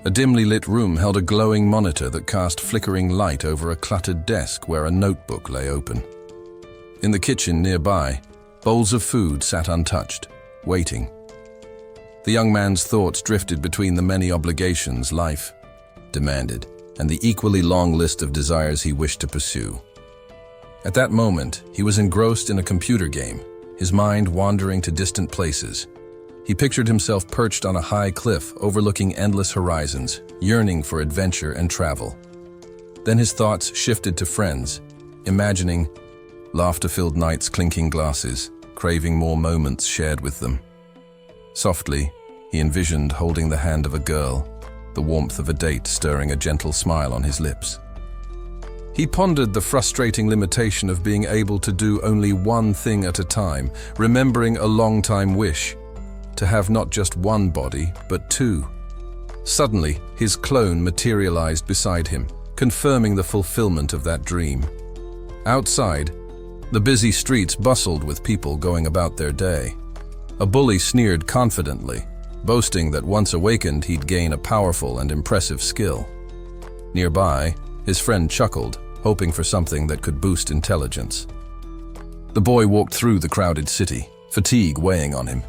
A dimly lit room held a glowing monitor that cast flickering light over a cluttered desk where a notebook lay open. In the kitchen nearby, bowls of food sat untouched, waiting. The young man's thoughts drifted between the many obligations life demanded and the equally long list of desires he wished to pursue. At that moment, he was engrossed in a computer game, his mind wandering to distant places. He pictured himself perched on a high cliff overlooking endless horizons, yearning for adventure and travel. Then his thoughts shifted to friends, imagining laughter-filled nights, clinking glasses, craving more moments shared with them. Softly, he envisioned holding the hand of a girl, the warmth of a date stirring a gentle smile on his lips. He pondered the frustrating limitation of being able to do only one thing at a time, remembering a long-time wish, to have not just one body, but two. Suddenly, his clone materialized beside him, confirming the fulfillment of that dream. Outside, the busy streets bustled with people going about their day. A bully sneered confidently, boasting that once awakened he'd gain a powerful and impressive skill. Nearby, his friend chuckled, hoping for something that could boost intelligence. The boy walked through the crowded city, fatigue weighing on him.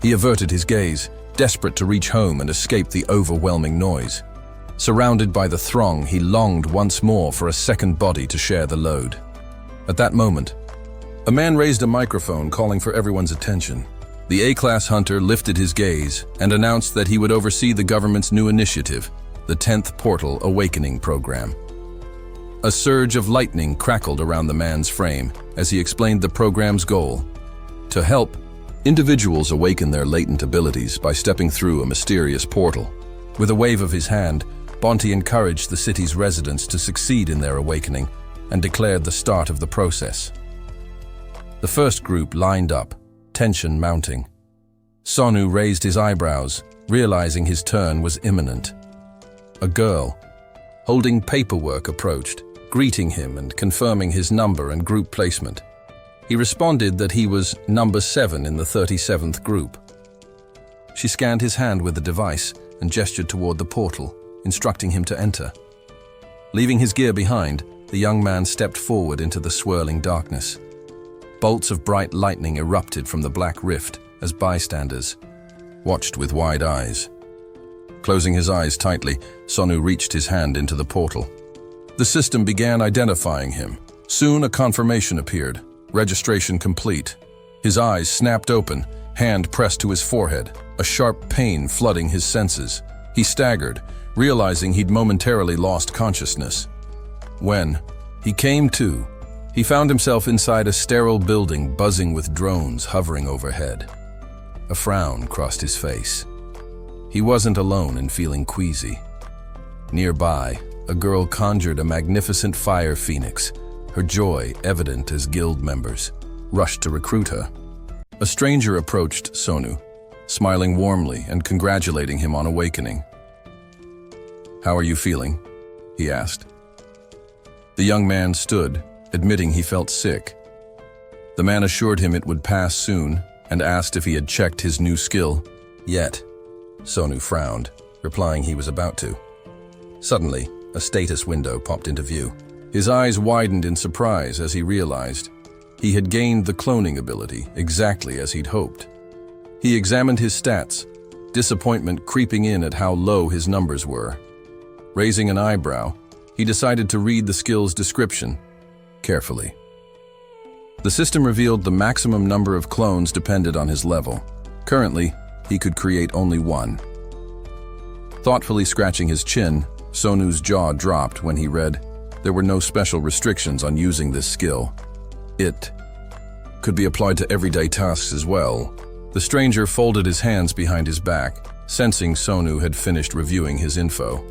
He averted his gaze, desperate to reach home and escape the overwhelming noise. Surrounded by the throng, he longed once more for a second body to share the load. At that moment, a man raised a microphone calling for everyone's attention. The A-class hunter lifted his gaze and announced that he would oversee the government's new initiative, the 10th Portal Awakening Program. A surge of lightning crackled around the man's frame as he explained the program's goal: to help individuals awaken their latent abilities by stepping through a mysterious portal. With a wave of his hand, Bonte encouraged the city's residents to succeed in their awakening and declared the start of the process. The first group lined up, tension mounting. Sonu raised his eyebrows, realizing his turn was imminent. A girl, holding paperwork, approached, greeting him and confirming his number and group placement. He responded that he was number 7 in the 37th group. She scanned his hand with the device and gestured toward the portal, instructing him to enter. Leaving his gear behind, the young man stepped forward into the swirling darkness. Bolts of bright lightning erupted from the black rift as bystanders watched with wide eyes. Closing his eyes tightly, Sonu reached his hand into the portal. The system began identifying him. Soon a confirmation appeared. Registration complete. His eyes snapped open, hand pressed to his forehead, a sharp pain flooding his senses. He staggered, realizing he'd momentarily lost consciousness. When he came to, he found himself inside a sterile building buzzing with drones hovering overhead. A frown crossed his face. He wasn't alone in feeling queasy. Nearby, a girl conjured a magnificent fire phoenix, her joy evident as guild members rushed to recruit her. A stranger approached Sonu, smiling warmly and congratulating him on awakening. "How are you feeling?" he asked. The young man stood, admitting he felt sick. The man assured him it would pass soon and asked if he had checked his new skill yet. Sonu frowned, replying he was about to. Suddenly, a status window popped into view. His eyes widened in surprise as he realized he had gained the cloning ability exactly as he'd hoped. He examined his stats, disappointment creeping in at how low his numbers were. Raising an eyebrow, he decided to read the skill's description carefully. The system revealed the maximum number of clones depended on his level. Currently, he could create only one. Thoughtfully scratching his chin, Sonu's jaw dropped when he read there were no special restrictions on using this skill. It could be applied to everyday tasks as well. The stranger folded his hands behind his back, sensing Sonu had finished reviewing his info.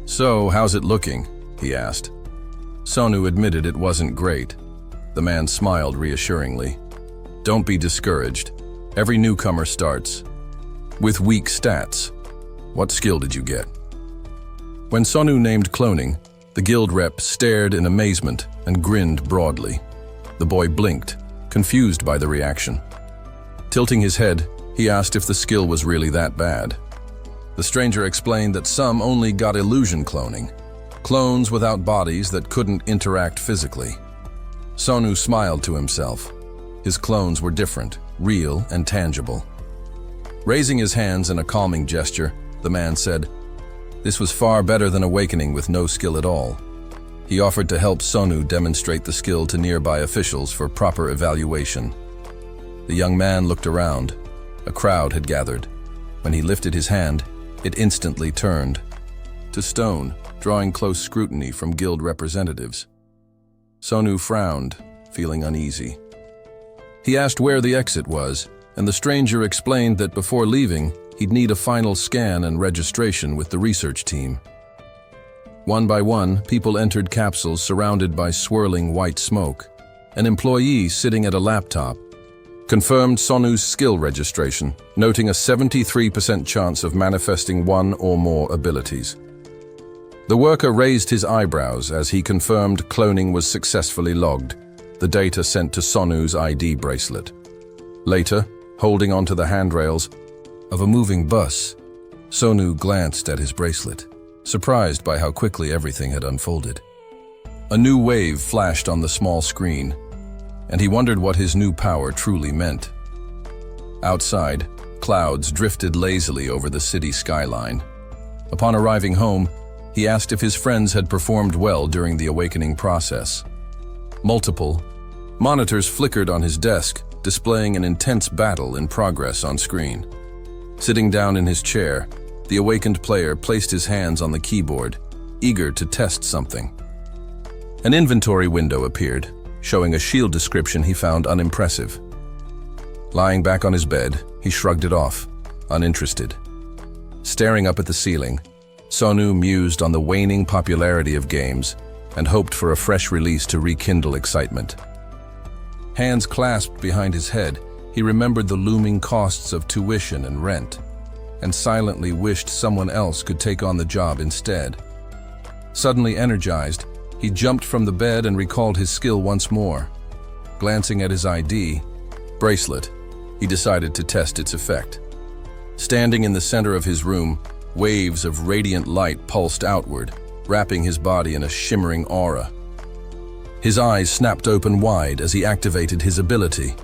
"So, how's it looking?" he asked. Sonu admitted it wasn't great. The man smiled reassuringly. "Don't be discouraged. Every newcomer starts with weak stats. What skill did you get?" When Sonu named cloning, the guild rep stared in amazement and grinned broadly. The boy blinked, confused by the reaction. Tilting his head, he asked if the skill was really that bad. The stranger explained that some only got illusion cloning, clones without bodies that couldn't interact physically. Sonu smiled to himself. His clones were different, real and tangible. Raising his hands in a calming gesture, the man said, "This was far better than awakening with no skill at all." He offered to help Sonu demonstrate the skill to nearby officials for proper evaluation. The young man looked around. A crowd had gathered. When he lifted his hand, it instantly turned to stone, drawing close scrutiny from guild representatives. Sonu frowned, feeling uneasy. He asked where the exit was, and the stranger explained that before leaving, he'd need a final scan and registration with the research team. One by one, people entered capsules surrounded by swirling white smoke. An employee sitting at a laptop confirmed Sonu's skill registration, noting a 73% chance of manifesting one or more abilities. The worker raised his eyebrows as he confirmed cloning was successfully logged, the data sent to Sonu's ID bracelet. Later, holding onto the handrails of a moving bus, Sonu glanced at his bracelet, surprised by how quickly everything had unfolded. A new wave flashed on the small screen, and he wondered what his new power truly meant. Outside, clouds drifted lazily over the city skyline. Upon arriving home, he asked if his friends had performed well during the awakening process. Multiple monitors flickered on his desk, displaying an intense battle in progress on screen. Sitting down in his chair, the awakened player placed his hands on the keyboard, eager to test something. An inventory window appeared, showing a shield description he found unimpressive. Lying back on his bed, he shrugged it off, uninterested. Staring up at the ceiling, Sonu mused on the waning popularity of games and hoped for a fresh release to rekindle excitement. Hands clasped behind his head, he remembered the looming costs of tuition and rent, and silently wished someone else could take on the job instead. Suddenly energized, he jumped from the bed and recalled his skill once more. Glancing at his ID bracelet, he decided to test its effect. Standing in the center of his room, waves of radiant light pulsed outward, wrapping his body in a shimmering aura. His eyes snapped open wide as he activated his ability.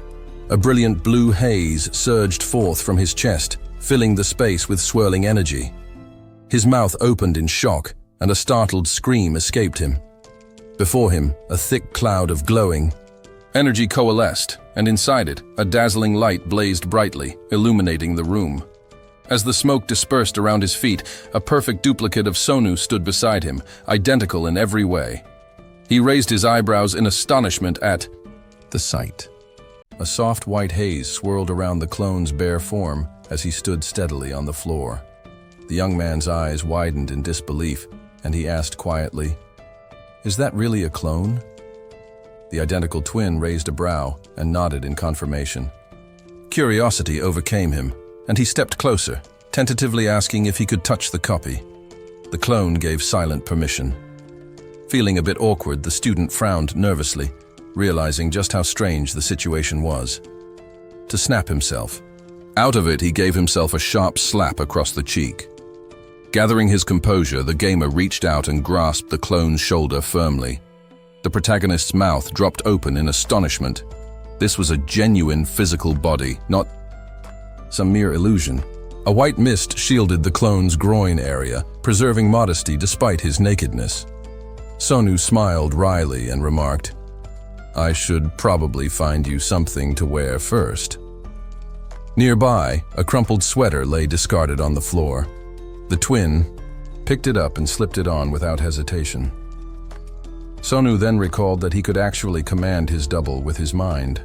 A brilliant blue haze surged forth from his chest, filling the space with swirling energy. His mouth opened in shock, and a startled scream escaped him. Before him, a thick cloud of glowing energy coalesced, and inside it, a dazzling light blazed brightly, illuminating the room. As the smoke dispersed around his feet, a perfect duplicate of Sonu stood beside him, identical in every way. He raised his eyebrows in astonishment at the sight. A soft white haze swirled around the clone's bare form as he stood steadily on the floor. The young man's eyes widened in disbelief, and he asked quietly, "Is that really a clone?" The identical twin raised a brow and nodded in confirmation. Curiosity overcame him, and he stepped closer, tentatively asking if he could touch the copy. The clone gave silent permission. Feeling a bit awkward, the student frowned nervously, realizing just how strange the situation was. To snap himself out of it, he gave himself a sharp slap across the cheek. Gathering his composure, the gamer reached out and grasped the clone's shoulder firmly. The protagonist's mouth dropped open in astonishment. This was a genuine physical body, not some mere illusion. A white mist shielded the clone's groin area, preserving modesty despite his nakedness. Sonu smiled wryly and remarked, "I should probably find you something to wear first." Nearby, a crumpled sweater lay discarded on the floor. The twin picked it up and slipped it on without hesitation. Sonu then recalled that he could actually command his double with his mind.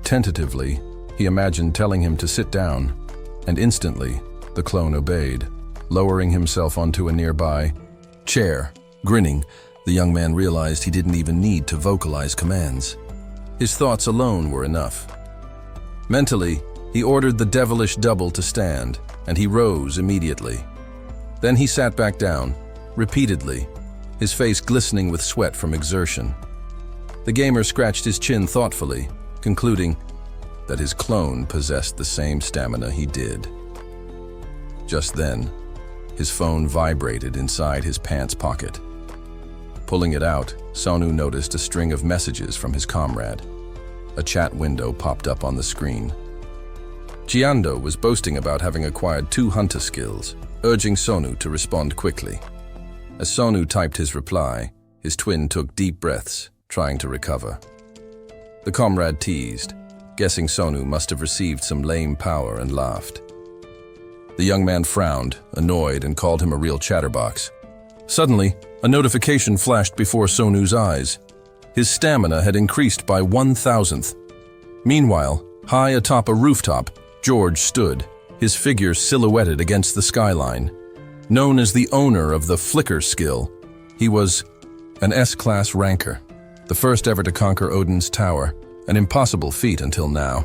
Tentatively, he imagined telling him to sit down, and instantly, the clone obeyed, lowering himself onto a nearby chair. Grinning, the young man realized he didn't even need to vocalize commands. His thoughts alone were enough. Mentally, he ordered the devilish double to stand, and he rose immediately. Then he sat back down, repeatedly, his face glistening with sweat from exertion. The gamer scratched his chin thoughtfully, concluding that his clone possessed the same stamina he did. Just then, His phone vibrated inside his pants pocket. Pulling it out, Sonu noticed a string of messages from his comrade. A chat window popped up on the screen. Jiando was boasting about having acquired 2 hunter skills, urging Sonu to respond quickly. As Sonu typed his reply, his twin took deep breaths, trying to recover. The comrade teased, guessing Sonu must have received some lame power, and laughed. The young man frowned, annoyed, and called him a real chatterbox. Suddenly, a notification flashed before Sonu's eyes. His stamina had increased by 1,000th. Meanwhile, high atop a rooftop, George stood, his figure silhouetted against the skyline. Known as the owner of the flicker skill, he was an S-class ranker, the first ever to conquer Odin's tower, an impossible feat until now.